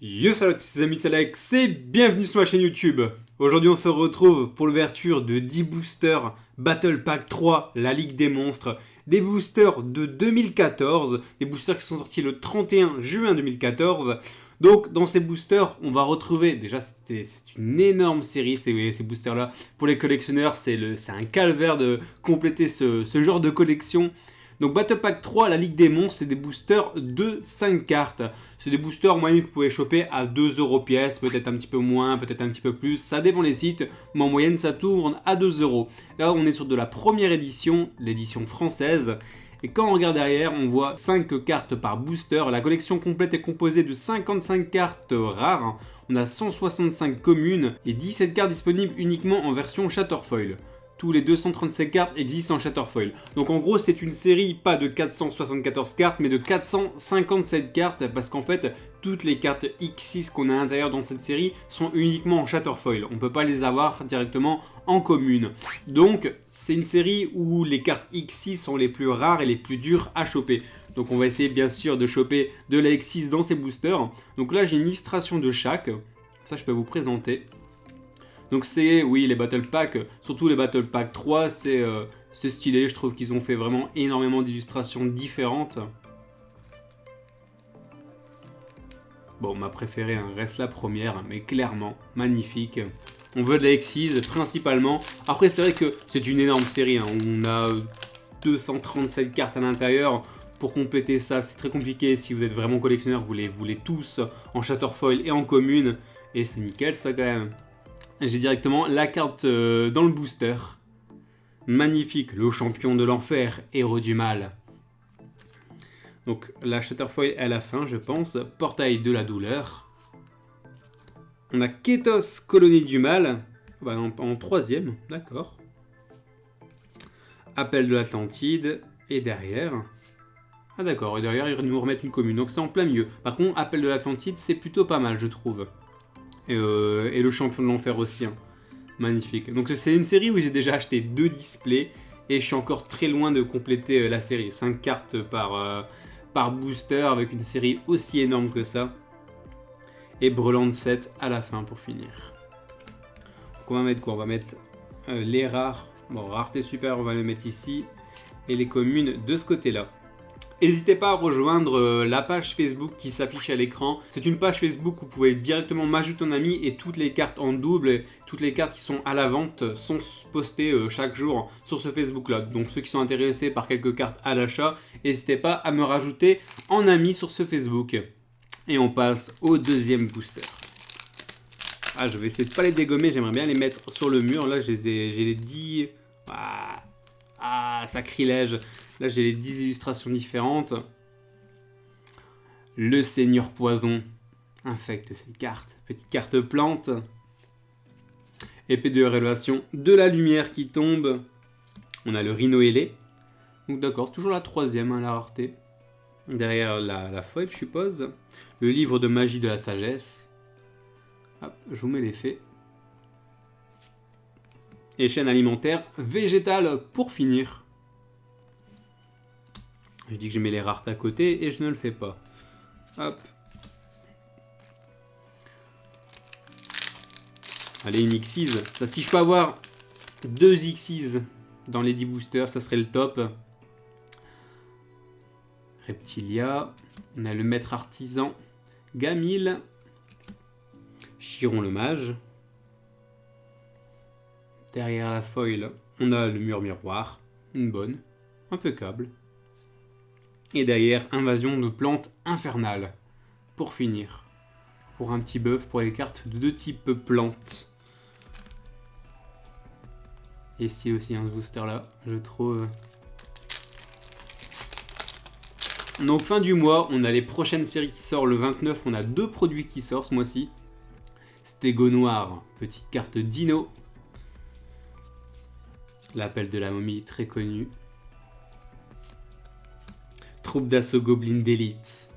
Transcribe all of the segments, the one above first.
Yo salut les amis, c'est Alex et bienvenue sur ma chaîne YouTube. Aujourd'hui on se retrouve pour l'ouverture de 10 boosters Battle Pack 3, la Ligue des Monstres. Des boosters de 2014, des boosters qui sont sortis le 31 juin 2014. Donc dans ces boosters, on va retrouver, déjà c'est une énorme série ces boosters là. Pour les collectionneurs, c'est un calvaire de compléter ce genre de collection. Donc Battle Pack 3, la Ligue des Monstres, c'est des boosters de 5 cartes. C'est des boosters moyens que vous pouvez choper à 2€ pièce, peut-être un petit peu moins, peut-être un petit peu plus. Ça dépend des sites, mais en moyenne ça tourne à 2€. Là on est sur de la première édition, l'édition française. Et quand on regarde derrière, on voit 5 cartes par booster. La collection complète est composée de 55 cartes rares. On a 165 communes et 17 cartes disponibles uniquement en version Shatterfoil. Tous les 237 cartes existent en Shatterfoil. Donc en gros c'est une série pas de 474 cartes mais de 457 cartes parce qu'en fait toutes les cartes X6 qu'on a à l'intérieur dans cette série sont uniquement en Shatterfoil. On ne peut pas les avoir directement en commune. Donc c'est une série où les cartes X6 sont les plus rares et les plus dures à choper. Donc on va essayer bien sûr de choper de la X6 dans ces boosters. Donc là j'ai une illustration de chaque. Ça je peux vous présenter. Donc c'est, oui, les Battle Pack, surtout les Battle Pack 3, c'est stylé, je trouve qu'ils ont fait vraiment énormément d'illustrations différentes. Bon, ma préférée reste la première, mais clairement, magnifique. On veut de la X6 principalement. Après, c'est vrai que c'est une énorme série, on a 237 cartes à l'intérieur. Pour compléter ça, c'est très compliqué. Si vous êtes vraiment collectionneur, vous les voulez tous en Shatterfoil et en commune. Et c'est nickel ça quand même. J'ai directement la carte dans le booster. Magnifique, le champion de l'enfer, héros du mal. Donc la Shatterfoil à la fin, je pense. Portail de la douleur. On a Ketos, colonie du mal. Bah, en troisième, d'accord. Appel de l'Atlantide. Et derrière... Ah d'accord, et derrière ils nous remettent une commune. Donc c'est en plein milieu. Par contre, Appel de l'Atlantide, c'est plutôt pas mal, je trouve. Et le champion de l'enfer aussi. Magnifique. Donc c'est une série où j'ai déjà acheté 2 displays. Et je suis encore très loin de compléter la série. 5 cartes par booster avec une série aussi énorme que ça. Et Breland 7 à la fin pour finir. Donc on va mettre quoi? On va mettre les rares. Bon, rareté super, on va les mettre ici. Et les communes de ce côté-là. N'hésitez pas à rejoindre la page Facebook qui s'affiche à l'écran. C'est une page Facebook où vous pouvez directement m'ajouter en ami et toutes les cartes en double, toutes les cartes qui sont à la vente sont postées chaque jour sur ce Facebook là. Donc ceux qui sont intéressés par quelques cartes à l'achat, n'hésitez pas à me rajouter en ami sur ce Facebook. Et on passe au deuxième booster. Ah, je vais essayer de pas les dégommer, j'aimerais bien les mettre sur le mur. Là j'ai les 10... Ah, sacrilège. Là, j'ai les 10 illustrations différentes. Le Seigneur Poison infecte cette carte. Petite carte plante. Épée de révélation de la lumière qui tombe. On a le Rhino ailé. Donc d'accord, c'est toujours la troisième, la rareté. Derrière la foil, je suppose. Le livre de magie de la sagesse. Hop, je vous mets l'effet. Et chaîne alimentaire végétale pour finir. Je dis que je mets les raretés à côté et je ne le fais pas. Hop. Allez, une X6. Ça, si je peux avoir 2 X6 dans les 10 boosters, ça serait le top. Reptilia. On a le maître artisan. Gamil. Chiron le mage. Derrière la foil, on a le mur miroir. Une bonne. Impeccable. Et derrière, invasion de plantes infernales. Pour finir. Pour un petit buff pour les cartes de type plantes. Et stylé aussi ce booster là, je trouve. Donc fin du mois, on a les prochaines séries qui sortent le 29. On a 2 produits qui sortent ce mois-ci. Stégo noir, petite carte dino. L'appel de la momie, très connu. Troupe d'assaut Goblin d'élite.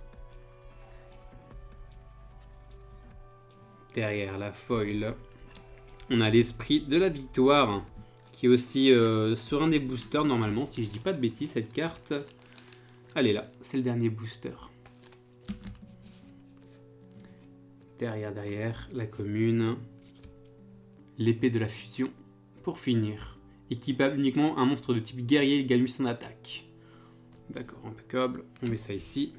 Derrière la foil, on a l'esprit de la victoire, qui est aussi sur un des boosters normalement, si je dis pas de bêtises, cette carte. Elle est là, c'est le dernier booster. Derrière, la commune. L'épée de la fusion. Pour finir. Équipable uniquement un monstre de type guerrier, il gagne 800 d'attaque. D'accord, impeccable. On met ça ici.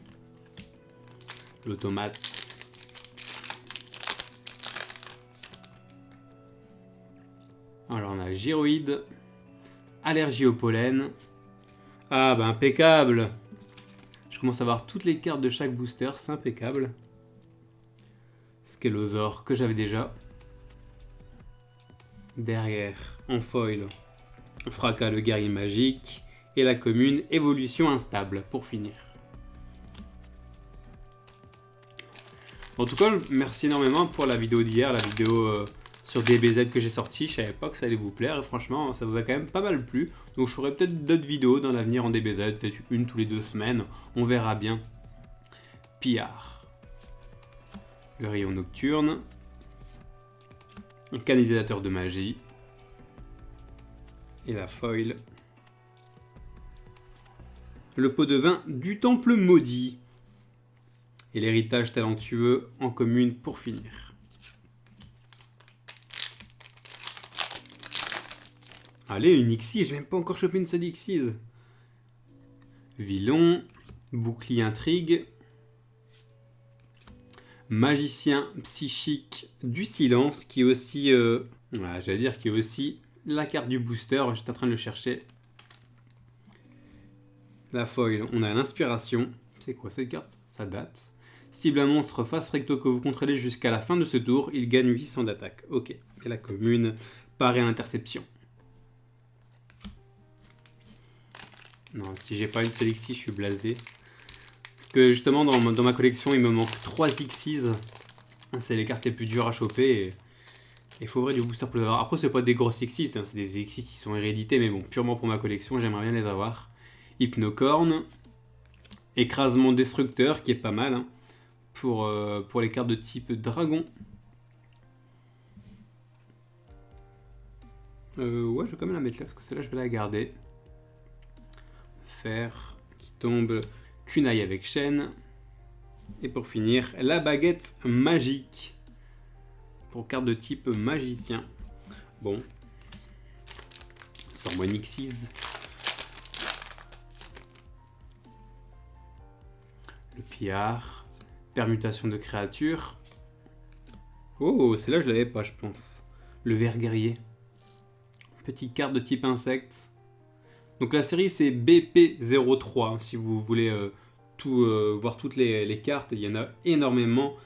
L'automate. Alors on a gyroïde. Allergie au pollen. Ah bah impeccable. Je commence à avoir toutes les cartes de chaque booster, c'est impeccable. Skelosaure que j'avais déjà. Derrière, en foil, Fracas le guerrier magique. Et la commune, évolution instable, pour finir. En tout cas, merci énormément pour la vidéo d'hier, la vidéo sur DBZ que j'ai sortie. Je savais pas que ça allait vous plaire et franchement, ça vous a quand même pas mal plu. Donc je ferai peut-être d'autres vidéos dans l'avenir en DBZ, peut-être une tous les 2 semaines. On verra bien. Pillard. Le rayon nocturne. Un canalisateur de magie. Et la foil. Le pot de vin du temple maudit. Et l'héritage talentueux en commune pour finir. Allez, une Xyz, j'ai même pas encore chopé une seule Xyz. Vylon, bouclier intrigue. Magicien psychique du silence, qui est aussi, voilà, j'allais dire qui est aussi la carte du booster, j'étais en train de le chercher. La foil, on a l'inspiration. C'est quoi cette carte? Ça date. Cible un monstre face recto que vous contrôlez jusqu'à la fin de ce tour, il gagne 800 d'attaque. Ok. Et la commune, parée à l'interception. Non, si j'ai pas une seule Xyz, je suis blasé. Parce que justement, dans ma collection, il me manque 3 Xyz. C'est les cartes les plus dures à choper. Et il faudrait du booster pour les avoir. Après, c'est pas des grosses Xyz, hein, c'est des Xyz qui sont hérédités, mais bon, purement pour ma collection, j'aimerais bien les avoir. Hypnocorne. Écrasement destructeur, qui est pas mal, hein, pour les cartes de type dragon. Ouais, je vais quand même la mettre là, parce que celle-là, je vais la garder. Fer, qui tombe. Kunai avec chaîne. Et pour finir, la baguette magique. Pour carte de type magicien. Bon. Sors-moi une Xyz. Le pillard. Permutation de créatures. Oh, celle-là je l'avais pas, je pense. Le ver guerrier. Petite carte de type insecte. Donc la série c'est BP03, hein, si vous voulez voir toutes les cartes, il y en a énormément.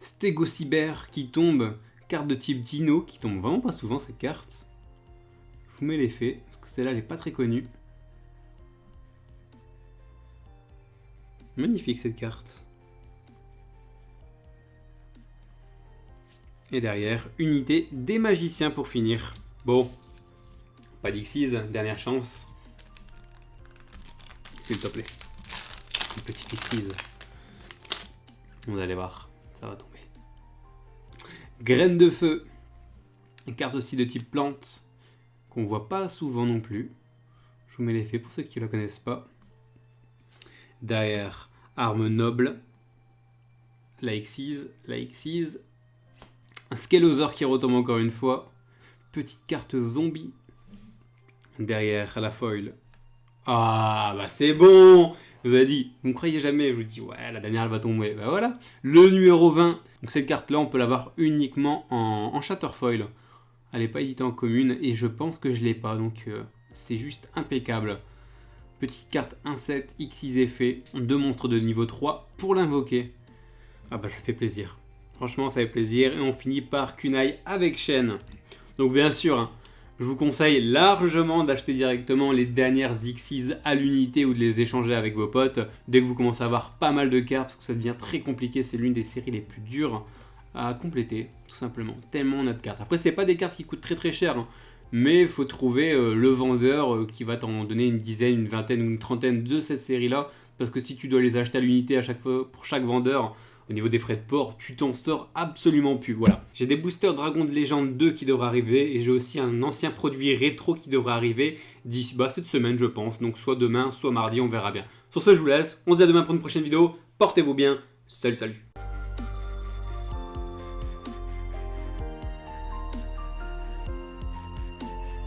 Stégociber qui tombe, carte de type dino, qui tombe vraiment pas souvent cette carte. Je vous mets l'effet, parce que celle-là elle est pas très connue. Magnifique cette carte. Et derrière, unité des magiciens pour finir. Bon. Pas d'Xyz, dernière chance. S'il te plaît. Une petite Xyz. Vous allez voir, ça va tomber. Graine de feu. Une carte aussi de type plante. Qu'on voit pas souvent non plus. Je vous mets l'effet pour ceux qui ne la connaissent pas. Derrière, arme noble. La Xyz. Un Skelosaure qui retombe encore une fois. Petite carte zombie. Derrière la foil. Ah bah c'est bon. Je vous avez dit, vous ne croyez jamais. Je vous dis ouais la dernière elle va tomber. Bah voilà. Le numéro 20. Donc cette carte là on peut l'avoir uniquement en Shatterfoil. Elle n'est pas éditée en commune et je pense que je l'ai pas. Donc c'est juste impeccable. Petite carte insecte Xyz effet. 2 monstres de niveau 3 pour l'invoquer. Ah bah ça fait plaisir. Franchement ça fait plaisir. Et on finit par Kunai avec chaîne. Donc bien sûr, hein, je vous conseille largement d'acheter directement les dernières Xyz à l'unité ou de les échanger avec vos potes dès que vous commencez à avoir pas mal de cartes parce que ça devient très compliqué. C'est l'une des séries les plus dures à compléter, tout simplement. Tellement on a de cartes. Après, c'est pas des cartes qui coûtent très très cher, hein, mais il faut trouver le vendeur qui va t'en donner une dizaine, une vingtaine ou une trentaine de cette série-là parce que si tu dois les acheter à l'unité à chaque fois pour chaque vendeur, au niveau des frais de port, tu t'en sors absolument plus. Voilà. J'ai des boosters Dragon de Légende 2 qui devraient arriver et j'ai aussi un ancien produit rétro qui devrait arriver d'ici cette semaine, je pense. Donc soit demain, soit mardi, on verra bien. Sur ce, je vous laisse. On se dit à demain pour une prochaine vidéo. Portez-vous bien. Salut, salut.